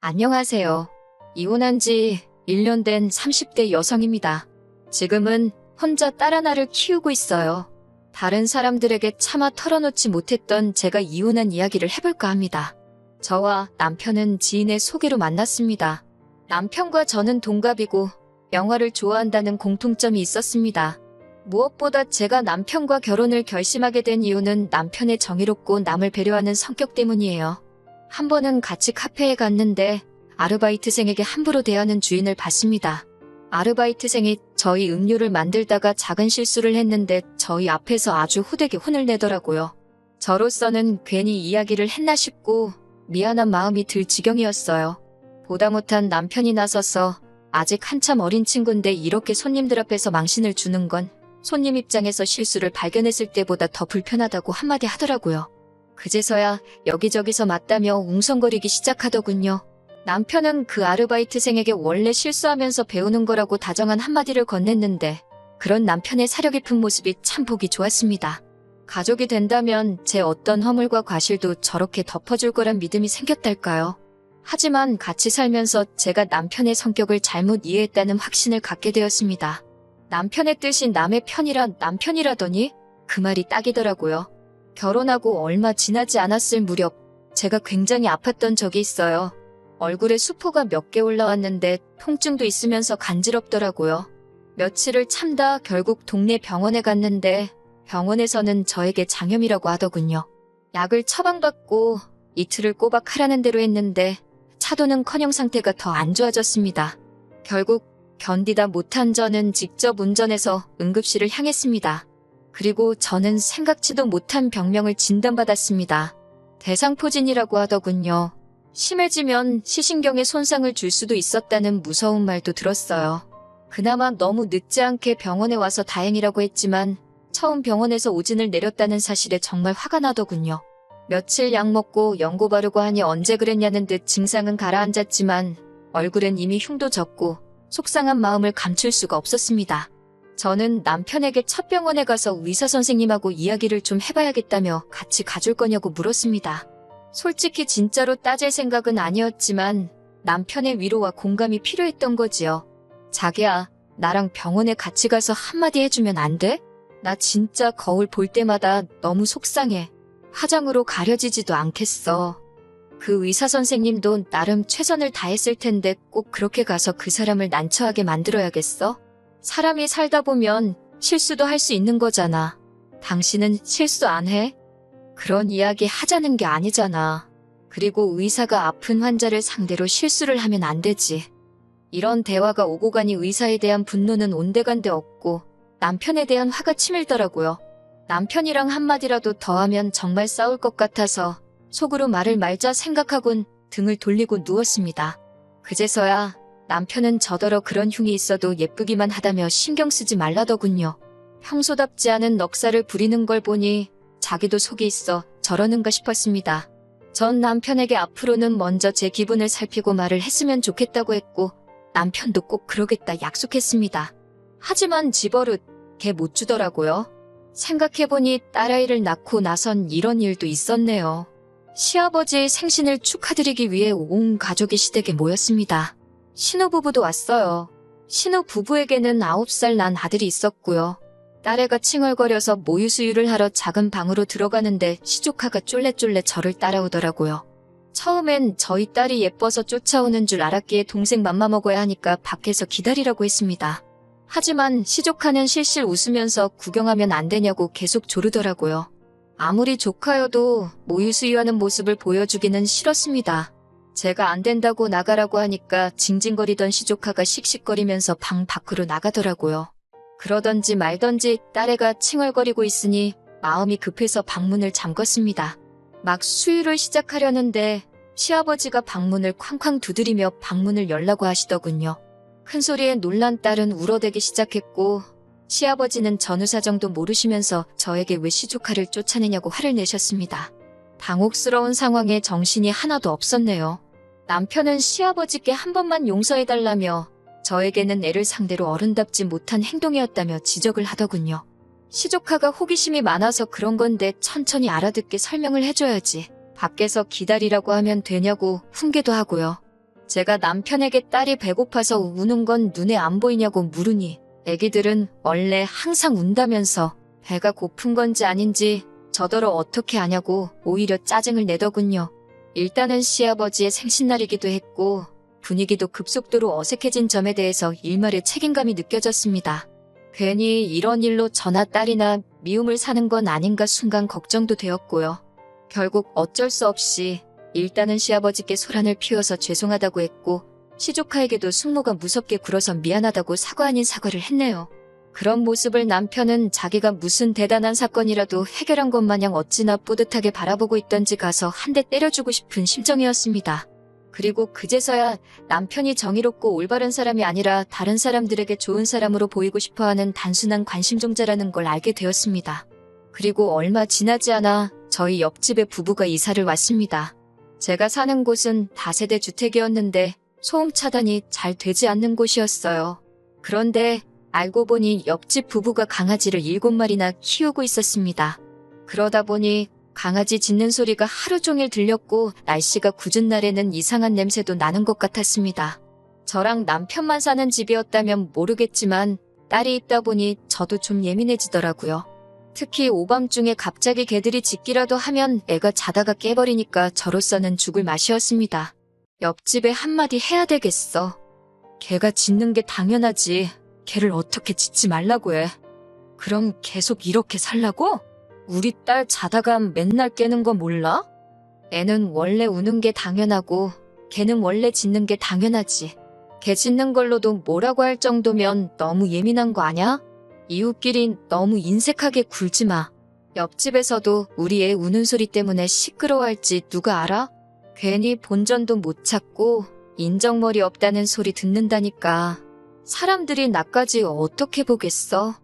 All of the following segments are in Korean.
안녕하세요. 이혼한 지 1년 된 30대 여성입니다. 지금은 혼자 딸 하나를 키우고 있어요. 다른 사람들에게 차마 털어놓지 못했던 제가 이혼한 이야기를 해볼까 합니다. 저와 남편은 지인의 소개로 만났습니다. 남편과 저는 동갑이고 영화를 좋아한다는 공통점이 있었습니다. 무엇보다 제가 남편과 결혼을 결심하게 된 이유는 남편의 정의롭고 남을 배려하는 성격 때문이에요. 한 번은 같이 카페에 갔는데 아르바이트생에게 함부로 대하는 주인을 봤습니다. 아르바이트생이 저희 음료를 만들다가 작은 실수를 했는데 저희 앞에서 아주 호되게 혼을 내더라고요. 저로서는 괜히 이야기를 했나 싶고 미안한 마음이 들 지경이었어요. 보다 못한 남편이 나서서 아직 한참 어린 친구인데 이렇게 손님들 앞에서 망신을 주는 건 손님 입장에서 실수를 발견했을 때보다 더 불편하다고 한마디 하더라고요. 그제서야 여기저기서 맞다며 웅성거리기 시작하더군요. 남편은 그 아르바이트생에게 원래 실수하면서 배우는 거라고 다정한 한마디를 건넸는데 그런 남편의 사려 깊은 모습이 참 보기 좋았습니다. 가족이 된다면 제 어떤 허물과 과실도 저렇게 덮어줄 거란 믿음이 생겼달까요? 하지만 같이 살면서 제가 남편의 성격을 잘못 이해했다는 확신을 갖게 되었습니다. 남편의 뜻이 남의 편이라 남편이라더니 그 말이 딱이더라고요. 결혼하고 얼마 지나지 않았을 무렵 제가 굉장히 아팠던 적이 있어요. 얼굴에 수포가 몇 개 올라왔는데 통증도 있으면서 간지럽더라고요. 며칠을 참다 결국 동네 병원에 갔는데 병원에서는 저에게 장염이라고 하더군요. 약을 처방받고 이틀을 꼬박 하라는 대로 했는데 차도는커녕 상태가 더 안 좋아졌습니다. 결국 견디다 못한 저는 직접 운전해서 응급실을 향했습니다. 그리고 저는 생각지도 못한 병명을 진단받았습니다. 대상포진이라고 하더군요. 심해지면 시신경에 손상을 줄 수도 있었다는 무서운 말도 들었어요. 그나마 너무 늦지 않게 병원에 와서 다행이라고 했지만 처음 병원에서 오진을 내렸다는 사실에 정말 화가 나더군요. 며칠 약 먹고 연고 바르고 하니 언제 그랬냐는 듯 증상은 가라앉았지만 얼굴엔 이미 흉도 졌고 속상한 마음을 감출 수가 없었습니다. 저는 남편에게 첫 병원에 가서 의사 선생님하고 이야기를 좀 해봐야겠다며 같이 가줄 거냐고 물었습니다. 솔직히 진짜로 따질 생각은 아니었지만 남편의 위로와 공감이 필요했던 거지요. 자기야, 나랑 병원에 같이 가서 한마디 해주면 안 돼? 나 진짜 거울 볼 때마다 너무 속상해. 화장으로 가려지지도 않겠어. 그 의사 선생님도 나름 최선을 다했을 텐데 꼭 그렇게 가서 그 사람을 난처하게 만들어야겠어? 사람이 살다 보면 실수도 할 수 있는 거잖아. 당신은 실수 안 해? 그런 이야기 하자는 게 아니잖아. 그리고 의사가 아픈 환자를 상대로 실수를 하면 안 되지. 이런 대화가 오고 가니 의사에 대한 분노는 온데간데 없고 남편에 대한 화가 치밀더라고요. 남편이랑 한마디라도 더 하면 정말 싸울 것 같아서 속으로 말을 말자 생각하곤 등을 돌리고 누웠습니다. 그제서야 남편은 저더러 그런 흉이 있어도 예쁘기만 하다며 신경 쓰지 말라더군요. 평소답지 않은 넋살을 부리는 걸 보니 자기도 속이 있어 저러는가 싶었습니다. 전 남편에게 앞으로는 먼저 제 기분을 살피고 말을 했으면 좋겠다고 했고 남편도 꼭 그러겠다 약속했습니다. 하지만 집버릇 걔 못 주더라고요. 생각해보니 딸아이를 낳고 나선 이런 일도 있었네요. 시아버지의 생신을 축하드리기 위해 온 가족이 시댁에 모였습니다. 신혼부부도 왔어요. 신혼부부에게는 9살 난 아들이 있었고요. 딸애가 칭얼거려서 모유수유를 하러 작은 방으로 들어가는데 시조카가 쫄래쫄래 저를 따라오더라고요. 처음엔 저희 딸이 예뻐서 쫓아오는 줄 알았기에 동생 맘마 먹어야 하니까 밖에서 기다리라고 했습니다. 하지만 시조카는 실실 웃으면서 구경하면 안 되냐고 계속 조르더라고요. 아무리 조카여도 모유수유하는 모습을 보여주기는 싫었습니다. 제가 안 된다고 나가라고 하니까 징징거리던 시조카가 씩씩거리면서 방 밖으로 나가더라고요. 그러던지 말던지 딸애가 칭얼거리고 있으니 마음이 급해서 방문을 잠궜습니다. 막 수유를 시작하려는데 시아버지가 방문을 쾅쾅 두드리며 방문을 열라고 하시더군요. 큰 소리에 놀란 딸은 울어대기 시작했고 시아버지는 전후 사정도 모르시면서 저에게 왜 시조카를 쫓아내냐고 화를 내셨습니다. 당혹스러운 상황에 정신이 하나도 없었네요. 남편은 시아버지께 한 번만 용서해달라며 저에게는 애를 상대로 어른답지 못한 행동이었다며 지적을 하더군요. 시조카가 호기심이 많아서 그런 건데 천천히 알아듣게 설명을 해줘야지. 밖에서 기다리라고 하면 되냐고 훈계도 하고요. 제가 남편에게 딸이 배고파서 우는 건 눈에 안 보이냐고 물으니 애기들은 원래 항상 운다면서 배가 고픈 건지 아닌지 저더러 어떻게 아냐고 오히려 짜증을 내더군요. 일단은 시아버지의 생신날이기도 했고 분위기도 급속도로 어색해진 점에 대해서 일말의 책임감이 느껴졌습니다. 괜히 이런 일로 저나 딸이나 미움을 사는 건 아닌가 순간 걱정도 되었고요. 결국 어쩔 수 없이 일단은 시아버지께 소란을 피워서 죄송하다고 했고 시조카에게도 숙모가 무섭게 굴어서 미안하다고 사과 아닌 사과를 했네요. 그런 모습을 남편은 자기가 무슨 대단한 사건이라도 해결한 것 마냥 어찌나 뿌듯하게 바라보고 있던지 가서 한 대 때려주고 싶은 심정이었습니다. 그리고 그제서야 남편이 정의롭고 올바른 사람이 아니라 다른 사람들에게 좋은 사람으로 보이고 싶어하는 단순한 관심종자라는 걸 알게 되었습니다. 그리고 얼마 지나지 않아 저희 옆집에 부부가 이사를 왔습니다. 제가 사는 곳은 다세대 주택이었는데 소음 차단이 잘 되지 않는 곳이었어요. 그런데 알고 보니 옆집 부부가 강아지를 7마리나 키우고 있었습니다. 그러다 보니 강아지 짖는 소리가 하루 종일 들렸고 날씨가 궂은 날에는 이상한 냄새도 나는 것 같았습니다. 저랑 남편만 사는 집이었다면 모르겠지만 딸이 있다 보니 저도 좀 예민해지더라고요. 특히 오밤중에 갑자기 개들이 짖기라도 하면 애가 자다가 깨버리니까 저로서는 죽을 맛이었습니다. 옆집에 한마디 해야 되겠어. 개가 짖는 게 당연하지. 개를 어떻게 짖지 말라고 해. 그럼 계속 이렇게 살라고? 우리 딸 자다가 맨날 깨는 거 몰라? 애는 원래 우는 게 당연하고 개는 원래 짖는 게 당연하지. 개 짖는 걸로도 뭐라고 할 정도면 너무 예민한 거 아냐? 이웃끼리 너무 인색하게 굴지 마. 옆집에서도 우리 애 우는 소리 때문에 시끄러워할지 누가 알아? 괜히 본전도 못 찾고 인정머리 없다는 소리 듣는다니까. 사람들이 나까지 어떻게 보겠어?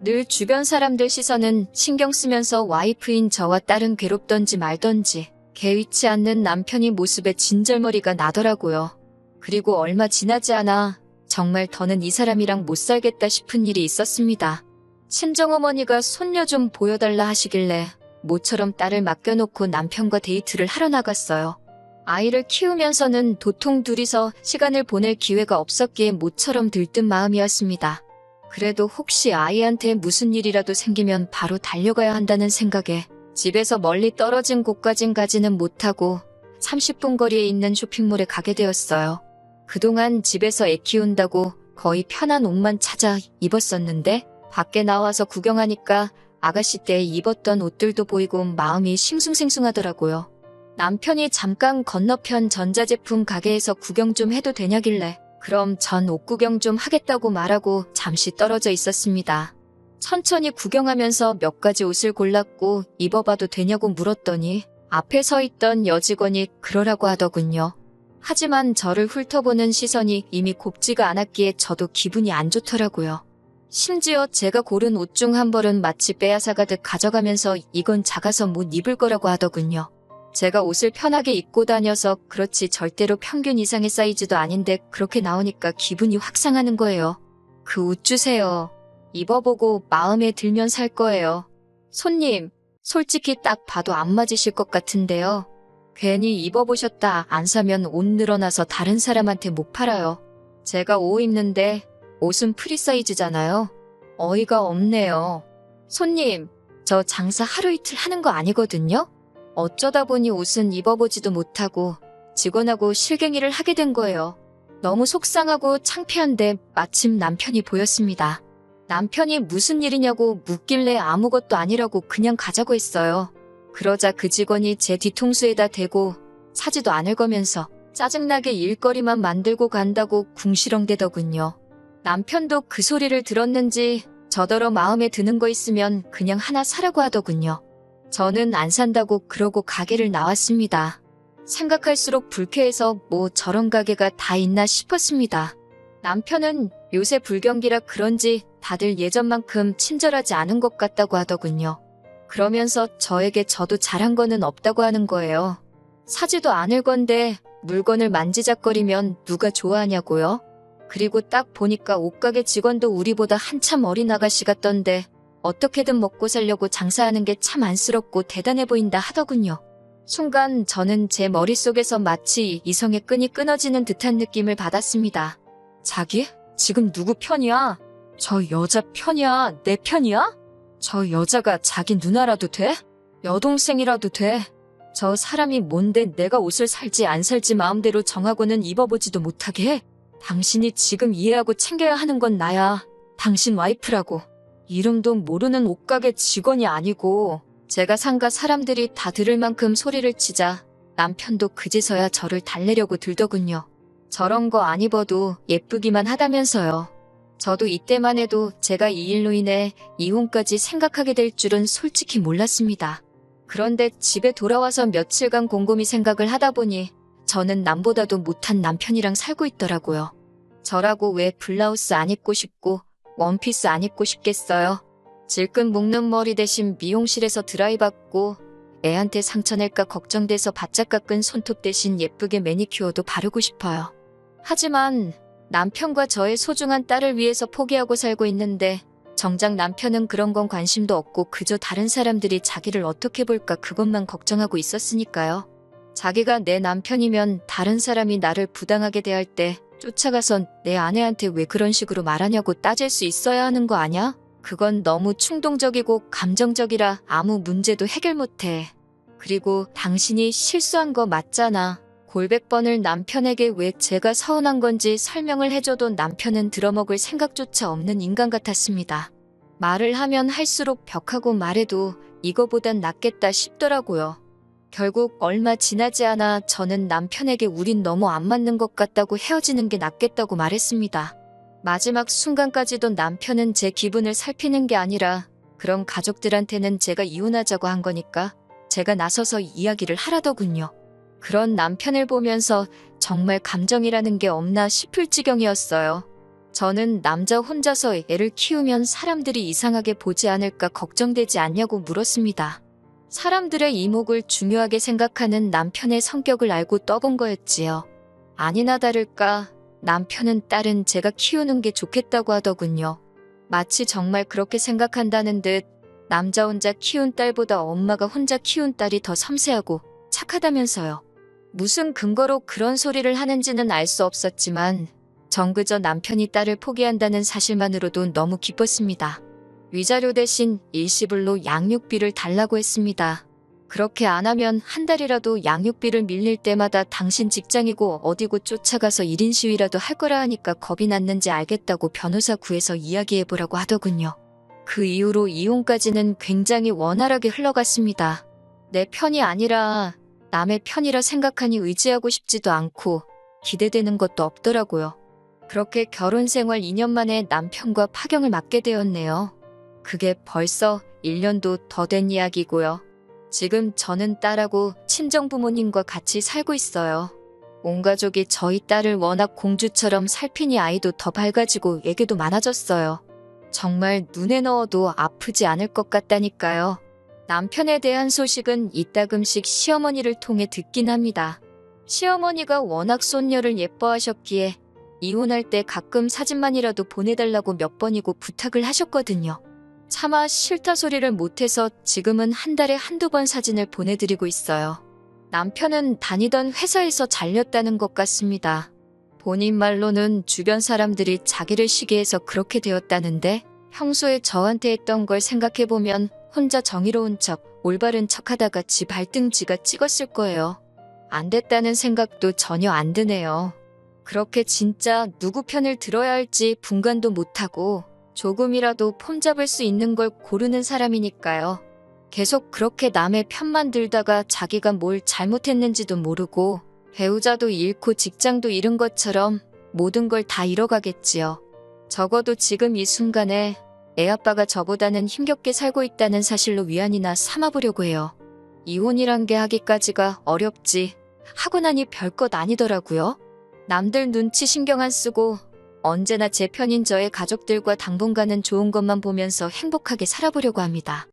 늘 주변 사람들 시선은 신경 쓰면서 와이프인 저와 딸은 괴롭던지 말던지 개의치 않는 남편이 모습에 진절머리가 나더라고요. 그리고 얼마 지나지 않아 정말 더는 이 사람이랑 못 살겠다 싶은 일이 있었습니다. 친정어머니가 손녀 좀 보여달라 하시길래 모처럼 딸을 맡겨놓고 남편과 데이트를 하러 나갔어요. 아이를 키우면서는 도통 둘이서 시간을 보낼 기회가 없었기에 모처럼 들뜬 마음이었습니다. 그래도 혹시 아이한테 무슨 일이라도 생기면 바로 달려가야 한다는 생각에 집에서 멀리 떨어진 곳까진 가지는 못하고 30분 거리에 있는 쇼핑몰에 가게 되었어요. 그동안 집에서 애 키운다고 거의 편한 옷만 찾아 입었었는데 밖에 나와서 구경하니까 아가씨 때 입었던 옷들도 보이고 마음이 싱숭생숭하더라고요. 남편이 잠깐 건너편 전자제품 가게에서 구경 좀 해도 되냐길래 그럼 전 옷 구경 좀 하겠다고 말하고 잠시 떨어져 있었습니다. 천천히 구경하면서 몇 가지 옷을 골랐고 입어봐도 되냐고 물었더니 앞에 서 있던 여직원이 그러라고 하더군요. 하지만 저를 훑어보는 시선이 이미 곱지가 않았기에 저도 기분이 안 좋더라고요. 심지어 제가 고른 옷 중 한 벌은 마치 빼앗아가듯 가져가면서 이건 작아서 못 입을 거라고 하더군요. 제가 옷을 편하게 입고 다녀서 그렇지 절대로 평균 이상의 사이즈도 아닌데 그렇게 나오니까 기분이 확 상하는 거예요. 그 옷 주세요. 입어보고 마음에 들면 살 거예요. 손님, 솔직히 딱 봐도 안 맞으실 것 같은데요. 괜히 입어보셨다 안 사면 옷 늘어나서 다른 사람한테 못 팔아요. 제가 옷 입는데 옷은 프리 사이즈잖아요. 어이가 없네요. 손님, 저 장사 하루 이틀 하는 거 아니거든요. 어쩌다 보니 옷은 입어보지도 못하고 직원하고 실갱이를 하게 된 거예요. 너무 속상하고 창피한데 마침 남편이 보였습니다. 남편이 무슨 일이냐고 묻길래 아무것도 아니라고 그냥 가자고 했어요. 그러자 그 직원이 제 뒤통수에다 대고 사지도 않을 거면서 짜증나게 일거리만 만들고 간다고 궁시렁대더군요. 남편도 그 소리를 들었는지 저더러 마음에 드는 거 있으면 그냥 하나 사라고 하더군요. 저는 안 산다고 그러고 가게를 나왔습니다. 생각할수록 불쾌해서 뭐 저런 가게가 다 있나 싶었습니다. 남편은 요새 불경기라 그런지 다들 예전만큼 친절하지 않은 것 같다고 하더군요. 그러면서 저에게 저도 잘한 거는 없다고 하는 거예요. 사지도 않을 건데 물건을 만지작거리면 누가 좋아하냐고요? 그리고 딱 보니까 옷가게 직원도 우리보다 한참 어린 아가씨 같던데 어떻게든 먹고 살려고 장사하는 게 참 안쓰럽고 대단해 보인다 하더군요. 순간 저는 제 머릿속에서 마치 이성의 끈이 끊어지는 듯한 느낌을 받았습니다. 자기? 지금 누구 편이야? 저 여자 편이야? 내 편이야? 저 여자가 자기 누나라도 돼? 여동생이라도 돼? 저 사람이 뭔데 내가 옷을 살지 안 살지 마음대로 정하고는 입어보지도 못하게 해? 당신이 지금 이해하고 챙겨야 하는 건 나야. 당신 와이프라고. 이름도 모르는 옷가게 직원이 아니고. 제가 상가 사람들이 다 들을 만큼 소리를 치자 남편도 그제서야 저를 달래려고 들더군요. 저런 거 안 입어도 예쁘기만 하다면서요. 저도 이때만 해도 제가 이 일로 인해 이혼까지 생각하게 될 줄은 솔직히 몰랐습니다. 그런데 집에 돌아와서 며칠간 곰곰이 생각을 하다 보니 저는 남보다도 못한 남편이랑 살고 있더라고요. 저라고 왜 블라우스 안 입고 싶고 원피스 안 입고 싶겠어요? 질끈 묶는 머리 대신 미용실에서 드라이 받고 애한테 상처 낼까 걱정돼서 바짝 깎은 손톱 대신 예쁘게 매니큐어도 바르고 싶어요. 하지만 남편과 저의 소중한 딸을 위해서 포기하고 살고 있는데 정작 남편은 그런 건 관심도 없고 그저 다른 사람들이 자기를 어떻게 볼까 그것만 걱정하고 있었으니까요. 자기가 내 남편이면 다른 사람이 나를 부당하게 대할 때 쫓아가선 내 아내한테 왜 그런 식으로 말하냐고 따질 수 있어야 하는 거 아냐? 그건 너무 충동적이고 감정적이라 아무 문제도 해결 못해. 그리고 당신이 실수한 거 맞잖아. 골백 번을 남편에게 왜 제가 서운한 건지 설명을 해줘도 남편은 들어먹을 생각조차 없는 인간 같았습니다. 말을 하면 할수록 벽하고 말해도 이거보단 낫겠다 싶더라고요. 결국 얼마 지나지 않아 저는 남편에게 우린 너무 안 맞는 것 같다고 헤어지는 게 낫겠다고 말했습니다. 마지막 순간까지도 남편은 제 기분을 살피는 게 아니라 그럼 가족들한테는 제가 이혼하자고 한 거니까 제가 나서서 이야기를 하라더군요. 그런 남편을 보면서 정말 감정이라는 게 없나 싶을 지경이었어요. 저는 남자 혼자서 애를 키우면 사람들이 이상하게 보지 않을까 걱정되지 않냐고 물었습니다. 사람들의 이목을 중요하게 생각하는 남편의 성격을 알고 떠본 거였지요. 아니나 다를까 남편은 딸은 제가 키우는 게 좋겠다고 하더군요. 마치 정말 그렇게 생각한다는 듯 남자 혼자 키운 딸보다 엄마가 혼자 키운 딸이 더 섬세하고 착하다면서요. 무슨 근거로 그런 소리를 하는지는 알 수 없었지만 전 그저 남편이 딸을 포기한다는 사실만으로도 너무 기뻤습니다. 위자료 대신 일시불로 양육비를 달라고 했습니다. 그렇게 안 하면 한 달이라도 양육비를 밀릴 때마다 당신 직장이고 어디고 쫓아가서 1인 시위라도 할 거라 하니까 겁이 났는지 알겠다고 변호사 구해서 이야기해보라고 하더군요. 그 이후로 이혼까지는 굉장히 원활하게 흘러갔습니다. 내 편이 아니라 남의 편이라 생각하니 의지하고 싶지도 않고 기대되는 것도 없더라고요. 그렇게 결혼 생활 2년 만에 남편과 파경을 맞게 되었네요. 그게 벌써 1년도 더 된 이야기고요. 지금 저는 딸하고 친정부모님과 같이 살고 있어요. 온 가족이 저희 딸을 워낙 공주처럼 살피니 아이도 더 밝아지고 애교도 많아졌어요. 정말 눈에 넣어도 아프지 않을 것 같다니까요. 남편에 대한 소식은 이따금씩 시어머니를 통해 듣긴 합니다. 시어머니가 워낙 손녀를 예뻐하셨기에 이혼할 때 가끔 사진만이라도 보내달라고 몇 번이고 부탁을 하셨거든요. 차마 싫다 소리를 못해서 지금은 한 달에 한두 번 사진을 보내드리고 있어요. 남편은 다니던 회사에서 잘렸다는 것 같습니다. 본인 말로는 주변 사람들이 자기를 시기해서 그렇게 되었다는데 평소에 저한테 했던 걸 생각해보면 혼자 정의로운 척, 올바른 척하다가 지 발등 지가 찍었을 거예요. 안 됐다는 생각도 전혀 안 드네요. 그렇게 진짜 누구 편을 들어야 할지 분간도 못하고 조금이라도 폼 잡을 수 있는 걸 고르는 사람이니까요. 계속 그렇게 남의 편만 들다가 자기가 뭘 잘못했는지도 모르고 배우자도 잃고 직장도 잃은 것처럼 모든 걸 다 잃어가겠지요. 적어도 지금 이 순간에 애아빠가 저보다는 힘겹게 살고 있다는 사실로 위안이나 삼아보려고 해요. 이혼이란 게 하기까지가 어렵지 하고 나니 별것 아니더라고요. 남들 눈치 신경 안 쓰고 언제나 제 편인 저의 가족들과 당분간은 좋은 것만 보면서 행복하게 살아보려고 합니다.